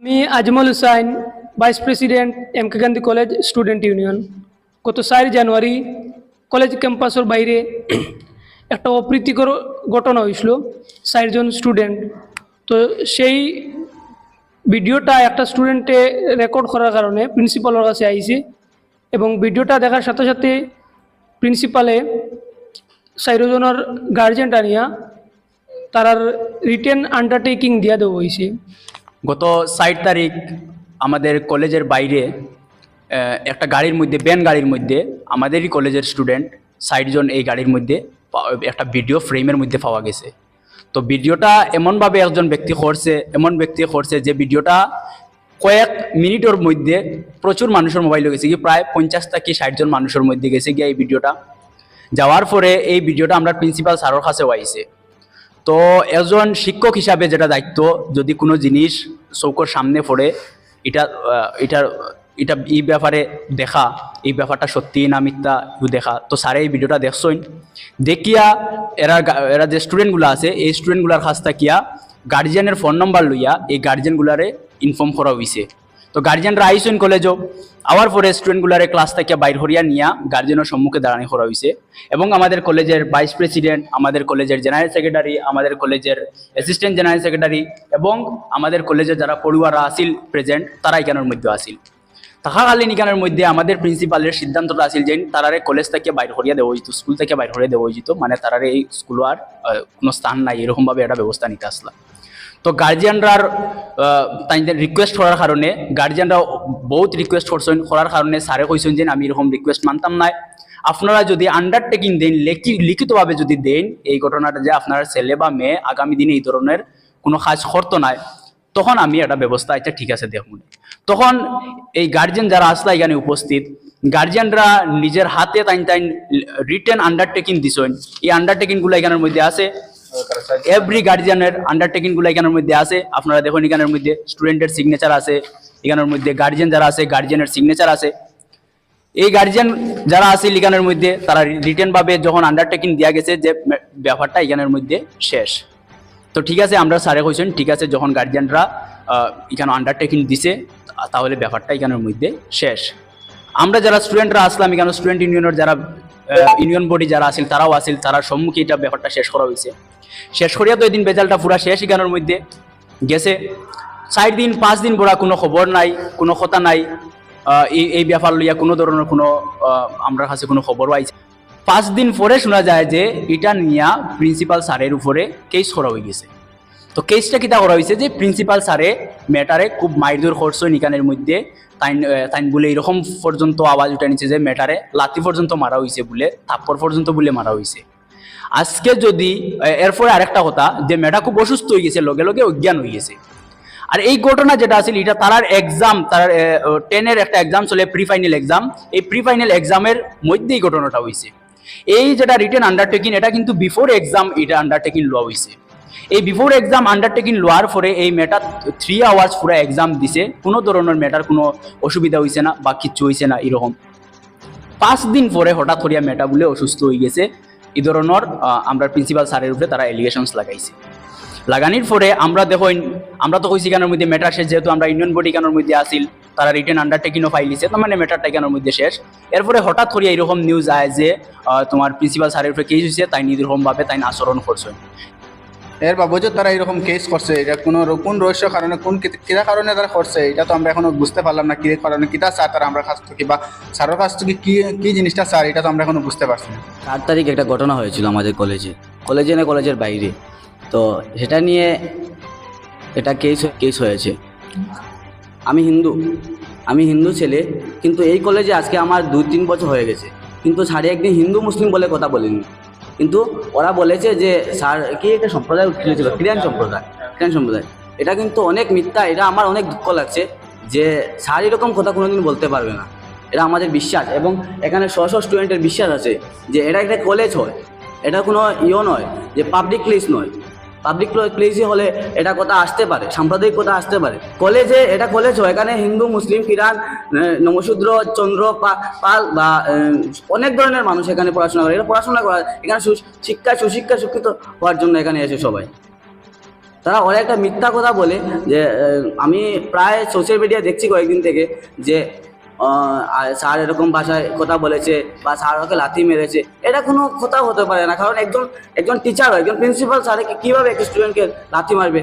আমি Ajmal Hussain, vice president M K Gandhi college student union. গত 4 জানুয়ারি college ক্যাম্পাসের বাইরে একটা অপ্রীতিকর ঘটনা হয়েছিল 4 জন স্টুডেন্ট। তো সেই ভিডিওটা একটা স্টুডেন্টে রেকর্ড করার কারণে প্রিন্সিপালের কাছে আইছে এবং ভিডিওটা দেখার সাথে সাথে প্রিন্সিপালে 4 জনের গার্জেনটা নিয়ে তারার রিটেন আন্ডারটেকিং দিয়া দেওয়া হয়েছে। গত 4 তারিখ আমাদের কলেজের বাইরে একটা গাড়ির মধ্যে ভ্যান গাড়ির মধ্যে আমাদেরই কলেজের স্টুডেন্ট 60 জন এই গাড়ির মধ্যে একটা ভিডিও ফ্রেমের মধ্যে পাওয়া গেছে। তো ভিডিওটা এমন ব্যক্তি করছে যে ভিডিওটা কয়েক মিনিটের মধ্যে প্রচুর মানুষের মোবাইলে গেছে গিয়ে, প্রায় 50 থেকে 60 জন মানুষের মধ্যে গেছে গিয়ে এই ভিডিওটা। যাওয়ার পরে এই ভিডিওটা আমরা প্রিন্সিপাল স্যারের কাছেও আইছে। তো একজন শিক্ষক হিসাবে যেটা দায়িত্ব, যদি কোনো জিনিস চৌকোর সামনে পড়ে এটা এটার এটা এই ব্যাপারে দেখা, এই ব্যাপারটা সত্যি না মিথ্যা দেখা। তো স্যারে এই ভিডিওটা দেখছইন, দেখিয়া এরা যে স্টুডেন্টগুলো আছে এই স্টুডেন্টগুলার কাছ থাকিয়া গার্জিয়ানের ফোন নম্বর লইয়া এই গার্জিয়ানগুলারে ইনফর্ম করা হয়েছে। তো গার্জিয়ানরা আইসইন কলেজও আওয়ার পরে স্টুডেন্টগুলারে ক্লাস থেকে বাইর করিয়া নিয়া গার্জিয়ানের সম্মুখে দাঁড়ানি করা হয়েছে এবং আমাদের কলেজের ভাইস প্রেসিডেন্ট, আমাদের কলেজের জেনারেল সেক্রেটারি, আমাদের কলেজের অ্যাসিস্ট্যান্ট জেনারেল সেক্রেটারি এবং আমাদের কলেজের যারা পড়ুয়ারা আসিল প্রেজেন্ট, তারা এখানের মধ্যে আসিল। থাকাকালীন এখানের মধ্যে আমাদের প্রিন্সিপালের সিদ্ধান্তটা আসিল যে তারারে কলেজ থেকে বাইর করিয়া দেওয়া হইত, স্কুল থেকে বাইর করিয়া দেওয়া হইত, মানে তারারে এই স্কুল আর কোনো স্থান নাই, এরকমভাবে একটা ব্যবস্থা নিতে আসলাম। তো গার্জিয়ানরার তাইদের রিকোয়েস্ট করার কারণে গার্জিয়ানরা বহুত রিকোয়েস্ট করার কারণে স্যারে কইছেন যে আমি এরকম রিকোয়েস্ট মানতাম না, আপনারা যদি আন্ডারটেকিং দেন, লিখিতভাবে যদি দেন এই ঘটনাটা যে আপনার ছেলে বা মেয়ে আগামী দিনে এই ধরনের কোনো কাজ করতো না, তখন আমি একটা ব্যবস্থা আচ্ছা ঠিক আছে দেখুন। তখন এই গার্জিয়ান যারা আসলা এখানে উপস্থিত, গার্জিয়ানরা নিজের হাতে তাইন রিটেন আন্ডারটেকিং দিছেন। এই আন্ডারটেকিংগুলো এখানের মধ্যে আছে, এভরি গার্জিয়ানের আন্ডারটেকিংগুলো এখানের মধ্যে আছে। আপনারা দেখুন এখানের মধ্যে স্টুডেন্টের সিগনেচার আছে, এখানের মধ্যে গার্জিয়ান যারা আছে গার্জিয়ানের সিগনেচার আছে। এই গার্জিয়ান যারা আছে এখানের মধ্যে তারা রিটেন ভাবে যখন আন্ডারটেকিং দেওয়া গেছে যে ব্যাপারটা এখানের মধ্যে শেষ। তো ঠিক আছে, আমরা স্যারে কইছেন ঠিক আছে, যখন গার্জিয়ানরা এখানে আন্ডারটেকিং দিছে তাহলে ব্যাপারটা এখানের মধ্যে শেষ। আমরা যারা স্টুডেন্টরা আসলাম এখানে স্টুডেন্ট ইউনিয়নের যারা ইউনিয়ন বডি যারা আসিল তারাও আসিল, তারা সম্মুখে এটা ব্যাপারটা শেষ করা হয়েছে। শেষ করিয়া তো এদিন বেজালটা পুরা শেষ এখানের মধ্যে গেছে। 4 দিন 5 দিন পড়া কোনো খবর নাই, কোনো কথা নাই, এই ব্যাপার লইয়া কোনো ধরনের কোনো আমরা কাছে কোনো খবরও আইছে। 5 দিন পরে শোনা যায় যে এটা নিয়া প্রিন্সিপাল স্যারের উপরে কেস করা হয়ে গেছে। তো কেসটা কিতা করা হয়েছে যে প্রিন্সিপাল স্যারে ম্যাটারে খুব মারধর করছে নিকানের মধ্যে, তাইন বলে এরকম পর্যন্ত আওয়াজ উঠে নিচ্ছে যে ম্যাটারে লাথি পর্যন্ত মারা হয়েছে, বলে থাপ্পড় পর্যন্ত বলে মারা হয়েছে। আজকে যদি এরপরে আরেকটা কথা যে মেয়েটা খুব অসুস্থ হয়ে গেছে, লগে লগে অজ্ঞান হয়ে গেছে। আর এই ঘটনা যেটা আছে এটা তার এক্সাম, তার 10-এর একটা এক্সাম চলে, প্রি ফাইনাল এক্সাম। এই প্রি ফাইনাল এক্সামের মধ্যেই ঘটনাটা হয়েছে। এই যেটা রিটেন আন্ডারটেকিং এটা কিন্তু বিফোর এক্সাম এটা আন্ডারটেকিং লওয়া হয়েছে। এই বিফোর এক্সাম আন্ডারটেকিং লওয়ার পরে এই মেয়েটা 3 আওয়ার্স পুরো এক্সাম দিছে, কোনো ধরনের মেয়েটার কোনো অসুবিধা হয়েছে না বা কিচ্ছু হয়েছে না। এরকম 5 দিন পরে হঠাৎ করিয়া মেয়েটা বলে অসুস্থ হয়ে গেছে। এই ধরনের আমরা প্রিন্সিপাল স্যারের উপরে তারা এলিগেশনস লাগাইছে। লাগানির পরে আমরা দেখুন, আমরা তো কইছি কেনার মধ্যে মেটার শেষ, যেহেতু আমরা ইউনিয়ন বডি কেনার মধ্যে আসিল, তারা রিটেন আন্ডারটেকিংও ফাইলিছে, তার মানে মেটারটা কেনার মধ্যে শেষ। এরপরে হঠাৎ করিয়া এরকম নিউজ আয় যে তোমার প্রিন্সিপাল স্যারের উপরে কেস হয়েছে, তাই নিরকমভাবে তাই আচরণ করছে। এর বাবদ তারা এরকম কেস করছে, এটা কোন রহস্য কারণে কিরা কারণে তারা করছে এটা তো আমরা এখনো বুঝতে পারলাম না। কি কারণে কিতা স্যার তারা আমরা কাছ থেকে বা স্যারের কাছ থেকে কি জিনিসটা স্যার এটা তো আমরা এখনো বুঝতে পারছি না। 4 তারিখ একটা ঘটনা হয়েছিল আমাদের কলেজে না কলেজের বাইরে, তো সেটা নিয়ে এটা কেস হয়েছে। আমি হিন্দু ছেলে, কিন্তু এই কলেজে আজকে আমার 2-3 বছর হয়ে গেছে, কিন্তু স্যারে একদিন হিন্দু মুসলিম বলে কথা বলেনি। কিন্তু ওরা বলেছে যে স্যার কি একটা সম্প্রদায় উঠেছিল, খ্রিস্টান সম্প্রদায়। এটা কিন্তু অনেক মিথ্যা। এটা আমার অনেক দুঃখ লাগছে যে স্যার এরকম কথা কোনোদিন বলতে পারবে না। এটা আমাদের বিশ্বাস এবং এখানে শত স্টুডেন্টের বিশ্বাস আছে যে এটা একটা কলেজ হয়, এটা কোনো নয় যে পাবলিক প্লেস নয়। পাবলিক প্লেসই হলে এটা কথা আসতে পারে, সাম্প্রদায়িক কথা আসতে পারে। এটা কলেজ হয়, এখানে হিন্দু মুসলিম কিরান নমশূদ্র চন্দ্র পাল বা অনেক ধরনের মানুষ এখানে পড়াশোনা করে। এখানে পড়াশোনা করা, এখানে সুশিক্ষা শিক্ষিত হওয়ার জন্য এখানে এসে সবাই। তারা অনেকটা মিথ্যা কথা বলে যে আমি প্রায় সোশ্যাল মিডিয়া দেখছি কয়েকদিন থেকে যে স্যার এরকম ভাষায় কথা বলেছে বা স্যার ওকে লাথি মেরেছে। এটা কোনো কথা হতে পারে না, কারণ একজন টিচার, একজন প্রিন্সিপাল স্যারকে কীভাবে একটা স্টুডেন্টকে লাথি মারবে?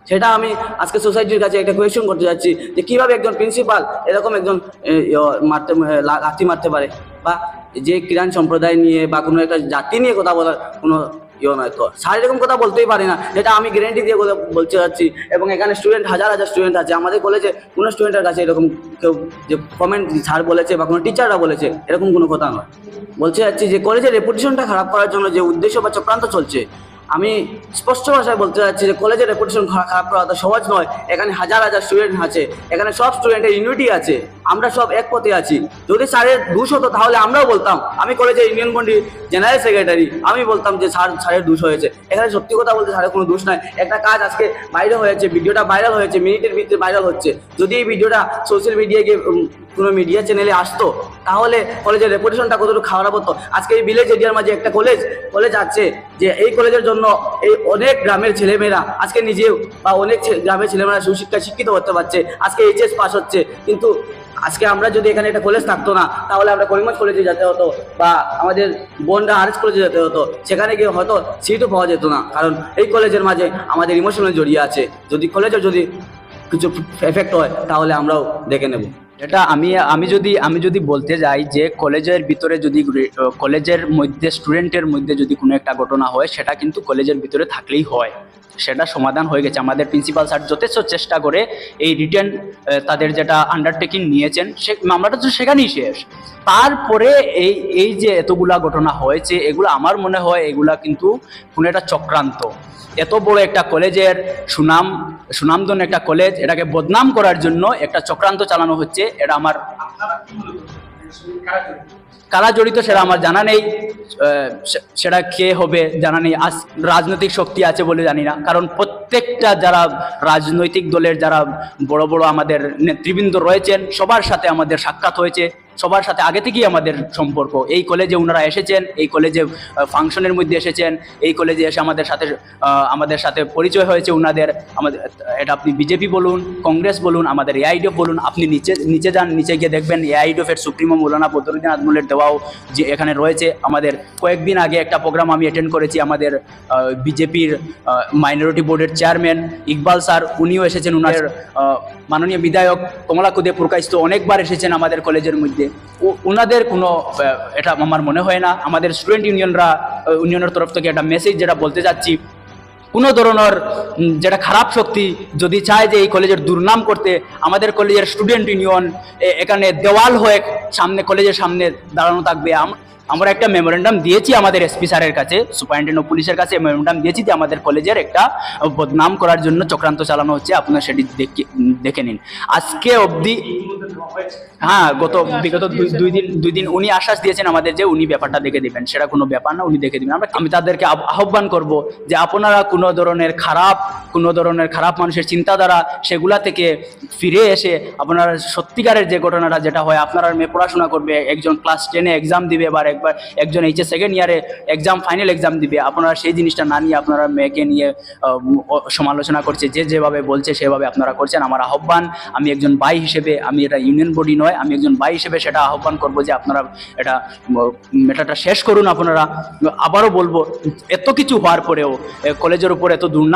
সেটা আমি আজকে সোসাইটির কাছে একটা কোয়েশ্চন করতে যাচ্ছি যে কীভাবে একজন প্রিন্সিপাল এরকম একজন লাথি মারতে পারে, বা যে কিরান সম্প্রদায় নিয়ে বা কোনো একটা জাতি নিয়ে কথা বলার কোনো নয়। তো স্যার এরকম কথা বলতেই পারে না, যেটা আমি গ্যারেন্টি দিয়ে বলতে যাচ্ছি। এবং এখানে স্টুডেন্ট হাজার হাজার স্টুডেন্ট আছে, আমাদের কলেজে কোনো স্টুডেন্টের কাছে এরকম কেউ যে কমেন্ট স্যার বলেছে বা কোনো টিচাররা বলেছে এরকম কোনো কথা নয়। বলতে যাচ্ছি যে কলেজের রেপুটেশনটা খারাপ করার জন্য যে উদ্দেশ্য বা চক্রান্ত চলছে, আমি স্পষ্ট ভাষায় বলতে চাচ্ছি যে কলেজের রেপুটেশন খারাপ করা তো সহজ নয়। এখানে হাজার হাজার স্টুডেন্ট আছে, এখানে সব স্টুডেন্টের ইউনিটি আছে, আমরা সব এক পথে আছি। যদি স্যারের দোষ হতো তাহলে আমরাও বলতাম, আমি কলেজের ইউনিয়ন বন্ডির জেনারেল সেক্রেটারি, আমি বলতাম যে স্যারের দোষ হয়েছে। এখানে সত্যি কথা বলতে স্যারের কোনো দোষ নাই। একটা কাজ আজকে বাইরে হয়েছে, ভিডিওটা ভাইরাল হয়েছে, মিনিটের ভিতরে ভাইরাল হচ্ছে। যদি এই ভিডিওটা সোশ্যাল মিডিয়ায় গিয়ে কোনো মিডিয়া চ্যানেলে আসতো তাহলে কলেজের রেপুটেশনটা কতটুকু খারাপ হতো। আজকে এই ভিলেজ এরিয়ার মাঝে একটা কলেজ আছে, যে এই কলেজের জন্য এই অনেক গ্রামের ছেলেমেয়েরা আজকে নিজেও বা অনেক গ্রামের ছেলেমেয়েরা শিক্ষিত হতে পারছে, আজকে এইচএস পাস হচ্ছে। কিন্তু আজকে আমরা যদি এখানে একটা কলেজ থাকতো না তাহলে আমরা করিমগঞ্জ কলেজে যেতে হতো বা আমাদের বোনরা আরএস কলেজে যেতে হতো, সেখানে গিয়ে হয়তো সিটও পাওয়া যেত না, কারণ এই কলেজের মাঝে আমাদের ইমোশনাল জড়িয়ে আছে। যদি কলেজের যদি কিছু এফেক্ট হয় তাহলে আমরাও দেখে নেব। এটা আমি যদি বলতে যাই যে কলেজের ভিতরে যদি কলেজের মধ্যে স্টুডেন্টের মধ্যে যদি কোনো একটা ঘটনা হয়, সেটা কিন্তু কলেজের ভিতরে থাকলেই হয়, সেটা সমাধান হয়ে গেছে। আমাদের প্রিন্সিপাল স্যার যথেষ্ট চেষ্টা করে এই রিটেন তাদের যেটা আন্ডারটেকিং নিয়েছেন সে মামলাটা তো সেখানেই শেষ। তারপরে এই যে এতগুলা ঘটনা হয়েছে, এগুলো আমার মনে হয় এগুলা কিন্তু কোনো একটা চক্রান্ত। এত বড় একটা কলেজের সুনামধন্য একটা কলেজ, এটাকে বদনাম করার জন্য একটা চক্রান্ত চালানো হচ্ছে। এটা আমার কারা জড়িত সেটা আমার জানা নেই, সেটা কে হবে জানা নেই। আজ রাজনৈতিক শক্তি আছে বলে জানি না, কারণ প্রত্যেকটা যারা রাজনৈতিক দলের যারা বড় বড় আমাদের নেতৃবৃন্দ রয়েছেন সবার সাথে আমাদের সাক্ষাৎ হয়েছে, সবার সাথে আগে থেকেই আমাদের সম্পর্ক। এই কলেজে ওনারা এসেছেন, এই কলেজে ফাংশনের মধ্যে এসেছেন, এই কলেজে এসে আমাদের সাথে পরিচয় হয়েছে ওনাদের। আমাদের এটা আপনি বিজেপি বলুন, কংগ্রেস বলুন, আমাদের এআইডিএফ বলুন, আপনি নিচে যান, নিচে গিয়ে দেখবেন এআইডিএফের সুপ্রিমো মৌলানা বদরুদ্দিন আজমলের দেওয়াও যে এখানে রয়েছে। আমাদের কয়েকদিন আগে একটা প্রোগ্রাম আমি অ্যাটেন্ড করেছি, আমাদের বিজেপির মাইনরিটি বোর্ডের চেয়ারম্যান ইকবাল স্যার উনিও এসেছেন, ওনার মাননীয় বিধায়ক কমলাকুদে পুরকাইস্ত অনেকবার এসেছেন আমাদের কলেজের মধ্যে। ওনাদের কোনো এটা আমার মনে হয় না। আমাদের স্টুডেন্ট ইউনিয়নের তরফ থেকে একটা মেসেজ যেটা বলতে চাচ্ছি, কোনো ধরনের যেটা খারাপ শক্তি যদি চায় যে এই কলেজের দুর্নাম করতে, আমাদের কলেজের স্টুডেন্ট ইউনিয়ন এখানে দেওয়াল হয়ে কলেজের সামনে দাঁড়ানো থাকবে। আমরা একটা মেমোরেন্ডাম দিয়েছি আমাদের এসপি স্যারের কাছে, সুপারিনটেন্ডেন্ট অফ পুলিশের কাছে মেমোরেন্ডাম দিয়েছি যে আমাদের কলেজের একটা বদনাম করার জন্য চক্রান্ত চালানো হচ্ছে, আপনারা সেটি দেখে নিন। আজকে অবধি হ্যাঁ, বিগত দুই দিন উনি আশ্বাস দিয়েছেন আমাদের যে উনি ব্যাপারটা দেখে দেবেন, সেটা কোনো ব্যাপার না, উনি দেখে দেবেন। আমি তাদেরকে আহ্বান করব যে আপনারা কোনো ধরনের খারাপ মানুষের চিন্তাধারা সেগুলা থেকে ফিরে এসে আপনারা সত্যিকারের যে ঘটনাটা যেটা হয়, আপনারা মেয়ে পড়াশোনা করবে, একজন ক্লাস 10-এ এক্সাম দিবে, একজন এইচএস সেকেন্ড ইয়ারে ফাইনাল এক্সাম দিবে, আপনারা সেই জিনিসটা না নিয়ে আপনারা মেয়েকে নিয়ে সমালোচনা করছে, যেভাবে বলছে সেভাবে আপনারা করছেন। আমার আহ্বান, আমি একজন ভাই হিসেবে, আমি এটা ইউনিয়ন বডি নয়, আমি একজন ভাই হিসেবে সেটা আহ্বান করবো যে আপনারা এটা শেষ করুন। আপনারা আবারও বলবো, এত কিছু হওয়ার পরেও কলেজের উপর এত দুর্নাম